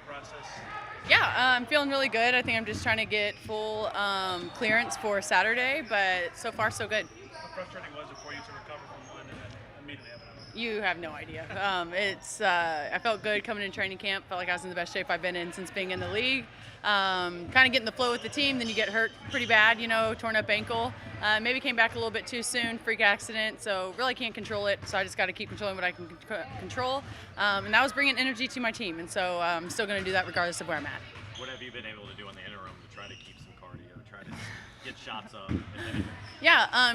process? Yeah, I'm feeling really good. I think I'm just trying to get full clearance for Saturday, but so far so good. How frustrating was it for you to recover from one and then immediately have another? You have no idea. I felt good coming in training camp. Felt like I was in the best shape I've been in since being in the league. Kind of getting the flow with the team. Then you get hurt pretty bad, torn up ankle. Maybe came back a little bit too soon, freak accident. So really can't control it. So I just got to keep controlling what I can control. And that was bringing energy to my team. And so I'm still going to do that regardless of where I'm at. What have you been able to do in the interim to try to keep some cardio, try to get shots up, if anything? Yeah,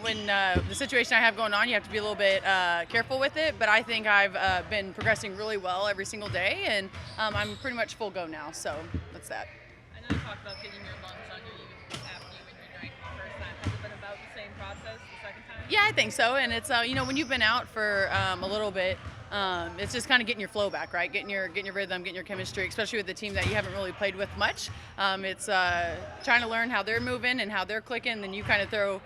when the situation I have going on, you have to be a little bit careful with it. But I think I've been progressing really well every single day, and I'm pretty much full go now. So that's that. I know you talked about getting your lungs under you after you drank the first time. Has it been about the same process the second time? Yeah, I think so. And it's when you've been out for a little bit, it's just kind of getting your flow back, right? Getting your rhythm, getting your chemistry, especially with the team that you haven't really played with much. It's trying to learn how they're moving and how they're clicking. Then you kind of throw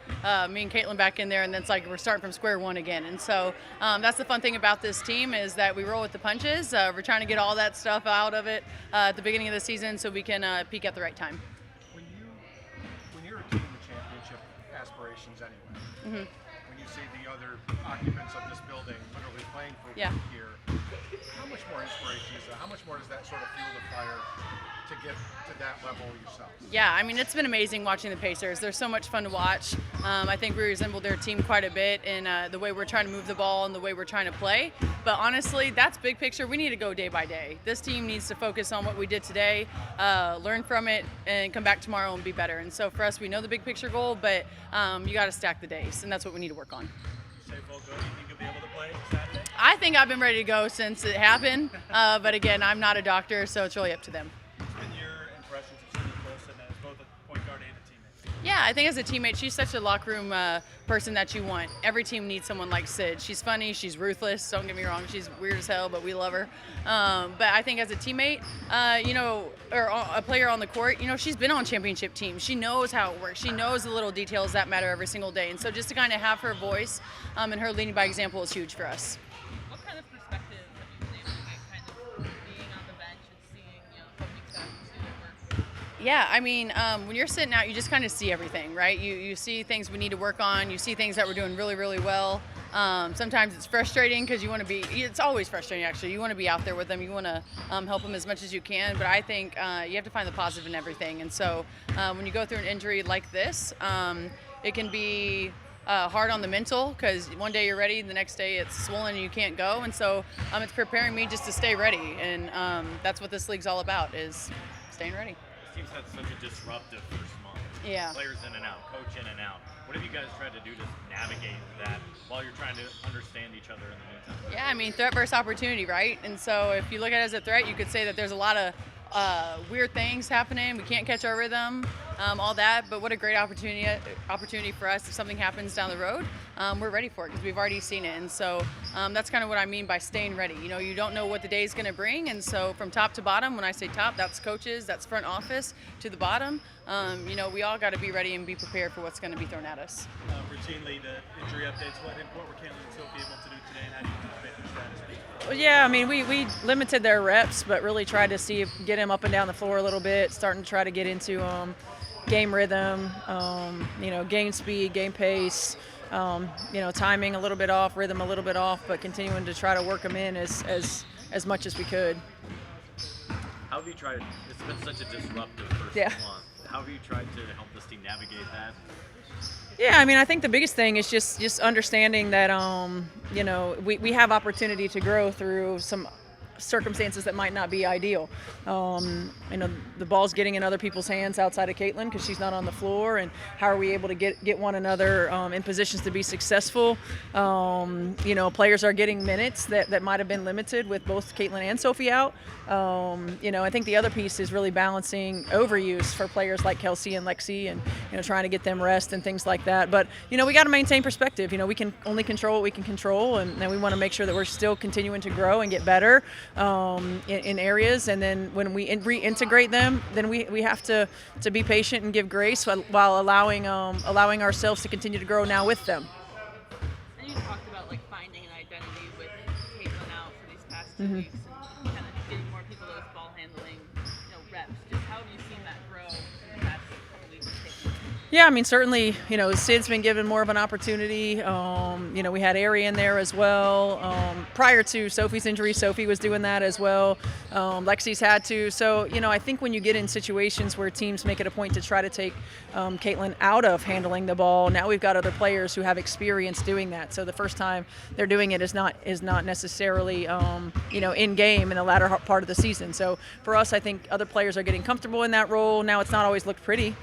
me and Caitlin back in there, and then it's like we're starting from square one again. And so that's the fun thing about this team is that we roll with the punches. We're trying to get all that stuff out of it at the beginning of the season so we can peak at the right time. When you're a team with championship aspirations anyway, when you see the other occupants of this building literally playing for Yeah. a year, how much more inspiration is that? How much more does that sort of fuel the fire to get to that level yourself? Yeah, I mean, it's been amazing watching the Pacers. They're so much fun to watch. I think we resemble their team quite a bit in the way we're trying to move the ball and the way we're trying to play. But honestly, that's big picture. We need to go day by day. This team needs to focus on what we did today, learn from it, and come back tomorrow and be better. And so for us, we know the big picture goal, but you got to stack the days, and that's what we need to work on. Say full go. Do you think you'll be able to play Saturday? I think I've been ready to go since it happened. But again, I'm not a doctor, so it's really up to them. What's been your impressions of Sophie Cunningham as both a point guard and a teammate? Yeah, I think as a teammate, she's such a locker room person that you want. Every team needs someone like Sid. She's funny, she's ruthless. Don't get me wrong, she's weird as hell, but we love her. But I think as a teammate, or a player on the court, she's been on championship teams. She knows how it works. She knows the little details that matter every single day. And so just to kind of have her voice and her leading by example is huge for us. What kind of perspective have you been able to get, kind of being on the bench and seeing, Sophie Cunningham work? Yeah, I mean, when you're sitting out, you just kind of see everything, right? You see things we need to work on. You see things that we're doing really, really well. Sometimes it's frustrating because it's always frustrating actually. You want to be out there with them. You want to help them as much as you can. But I think you have to find the positive in everything. And so when you go through an injury like this, it can be hard on the mental because one day you're ready, the next day it's swollen and you can't go. And so it's preparing me just to stay ready. And that's what this league's all about is staying ready. This team's had such a disruptive first month. Yeah. Players in and out, coach in and out. What have you guys tried to do to navigate that while you're trying to understand each other in the meantime? Yeah, I mean, threat versus opportunity, right? And so if you look at it as a threat, you could say that there's a lot of weird things happening. We can't catch our rhythm, all that. But what a great opportunity for us if something happens down the road. We're ready for it because we've already seen it. And so that's kind of what I mean by staying ready. You don't know what the day is going to bring. And so from top to bottom, when I say top, that's coaches, that's front office to the bottom. We all got to be ready and be prepared for what's going to be thrown at us. Routinely, the injury updates. What were Caitlin and Sophie able to do today, and how do you anticipate their status? Well, yeah, I mean, we limited their reps, but really tried to get them up and down the floor a little bit, starting to try to get into game rhythm, game speed, game pace, timing a little bit off, rhythm a little bit off, but continuing to try to work them in as much as we could. How have you tried? It's been such a disruptive first month. How have you tried to help this team navigate that? Yeah, I mean, I think the biggest thing is just understanding that, we have opportunity to grow through some circumstances that might not be ideal. The ball's getting in other people's hands outside of Caitlin because she's not on the floor, and how are we able to get one another in positions to be successful? Players are getting minutes that might have been limited with both Caitlin and Sophie out. I think the other piece is really balancing overuse for players like Kelsey and Lexi, and trying to get them rest and things like that. But we got to maintain perspective. We can only control what we can control, and we want to make sure that we're still continuing to grow and get better in areas. And then when we reintegrate them, then we have to be patient and give grace while allowing ourselves to continue to grow now with them. And you talked about finding an identity with Caitlin out for these past 2 weeks and kind of getting more people those ball handling, reps. Just how have you seen that grow in the past couple weeks? Yeah, I mean, certainly, Sid's been given more of an opportunity. We had Ari in there as well. Prior to Sophie's injury, Sophie was doing that as well. Lexi's had to. So, I think when you get in situations where teams make it a point to try to take Caitlin out of handling the ball, now we've got other players who have experience doing that. So the first time they're doing it is not necessarily, in game in the latter part of the season. So for us, I think other players are getting comfortable in that role. Now it's not always looked pretty.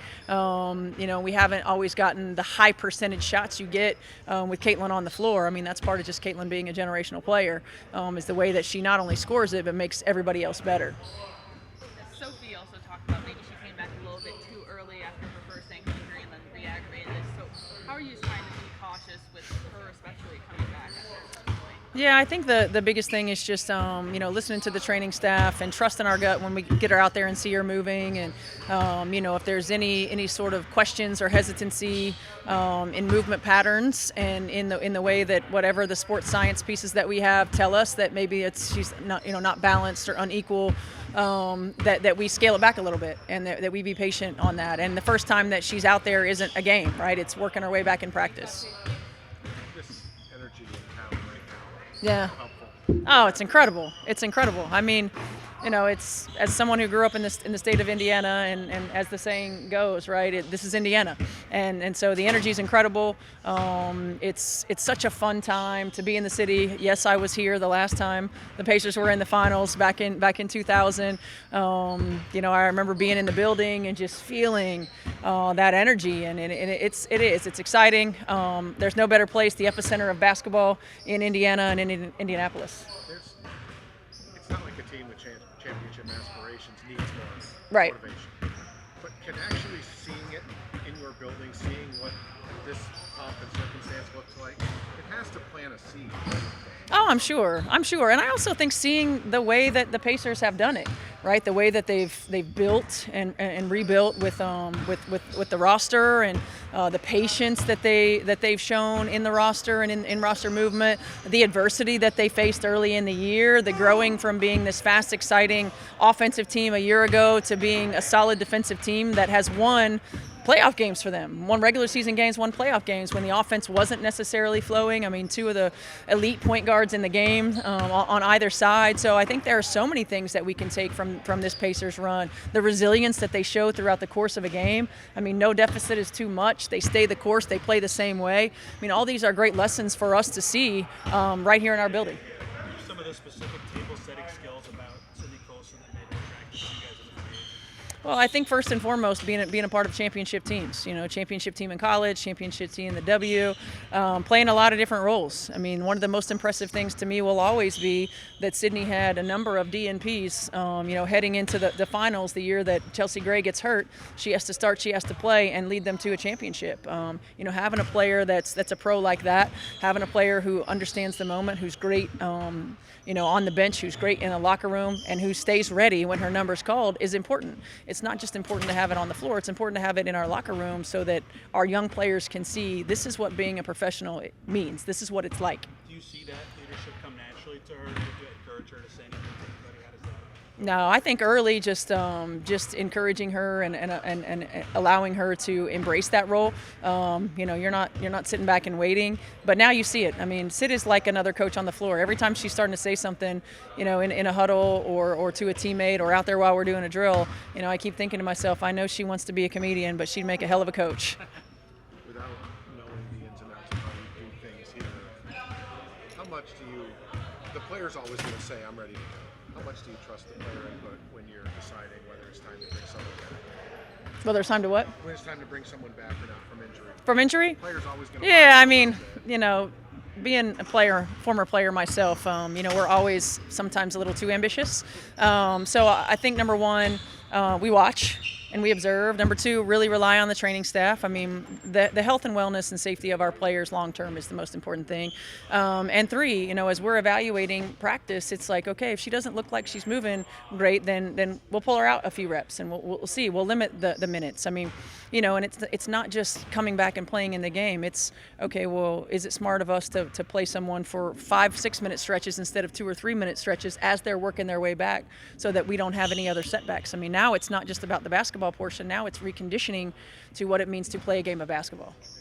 We haven't always gotten the high percentage shots you get with Caitlin on the floor. I mean, that's part of just Caitlin being a generational player, is the way that she not only scores it, but makes everybody else better. Sophie also talked about maybe she came back a little bit too early after her first ankle injury and then re-aggravated this. So how are you trying to be cautious with her, especially coming back after this point? Yeah, I think the biggest thing is just listening to the training staff and trusting our gut when we get her out there and see her moving, and if there's any sort of questions or hesitancy in movement patterns and in the way that whatever the sports science pieces that we have tell us that maybe she's not balanced or unequal, that we scale it back a little bit and that we be patient on that. And the first time that she's out there isn't a game, right? It's working her way back in practice. This energy in town right now. Yeah. Helpful. Oh, it's incredible. It's incredible. I mean, it's as someone who grew up in the state of Indiana, and as the saying goes, right? This is Indiana, and so the energy is incredible. It's such a fun time to be in the city. Yes, I was here the last time the Pacers were in the finals back in 2000. I remember being in the building and just feeling that energy, and it's exciting. There's no better place, the epicenter of basketball in Indiana and in Indianapolis. It's not like a team with championship aspirations needs more Right. motivation. But can actually seeing it in your building, seeing what this pomp and circumstance looks like, it has to plant a seed. Oh, I'm sure. And I also think seeing the way that the Pacers have done it, right? The way that they've built and rebuilt with the roster, and the patience that they've shown in the roster and in roster movement, the adversity that they faced early in the year, the growing from being this fast, exciting offensive team a year ago to being a solid defensive team that has won playoff games for them. Won regular season games, won playoff games when the offense wasn't necessarily flowing. I mean, two of the elite point guards in the game on either side. So I think there are so many things that we can take from this Pacers run. The resilience that they show throughout the course of a game. I mean, no deficit is too much. They stay the course. They play the same way. I mean, all these are great lessons for us to see right here in our building. Some of the specific table setting skills about Sydney Colson that made it attractive to you guys in the free agency? Well, I think first and foremost, being a part of championship teams. Championship team in college, championship team in the W, playing a lot of different roles. I mean, one of the most impressive things to me will always be that Sydney had a number of DNPs. Heading into the finals the year that Chelsea Gray gets hurt, she has to start, she has to play, and lead them to a championship. Having a player that's a pro like that, having a player who understands the moment, who's great. On the bench, who's great in a locker room, and who stays ready when her number's called is important. It's not just important to have it on the floor, it's important to have it in our locker room so that our young players can see this is what being a professional means. This is what it's like. Do you see that leadership come naturally to her? Do you encourage her to say anything to anybody? How does that? No, I think early just encouraging her and allowing her to embrace that role. You're not sitting back and waiting, but now you see it. I mean, Sid is like another coach on the floor. Every time she's starting to say something, in a huddle or to a teammate or out there while we're doing a drill, I keep thinking to myself, I know she wants to be a comedian, but she'd make a hell of a coach. Without knowing the ins and outs of how you do things here, how much do you, the player's always going to say, I'm ready to go. How much do you trust the player input when you're deciding whether it's time to bring someone back? Well, there's time to what? When it's time to bring someone back or not from injury? From injury? The player's always going to. Yeah, I mean, being a former player myself, we're always sometimes a little too ambitious. So I think number one, we watch and we observe. Number two, really rely on the training staff. I mean, the health and wellness and safety of our players long term is the most important thing. And three, as we're evaluating practice, it's like, okay, if she doesn't look like she's moving great, then we'll pull her out a few reps and we'll see. We'll limit the minutes. I mean, and it's not just coming back and playing in the game. It's okay. Well, is it smart of us to play someone for 5-6 minute stretches instead of 2 or 3 minute stretches as they're working their way back, so that we don't have any other setbacks? I mean, now it's not just about the basketball portion. Now it's reconditioning to what it means to play a game of basketball.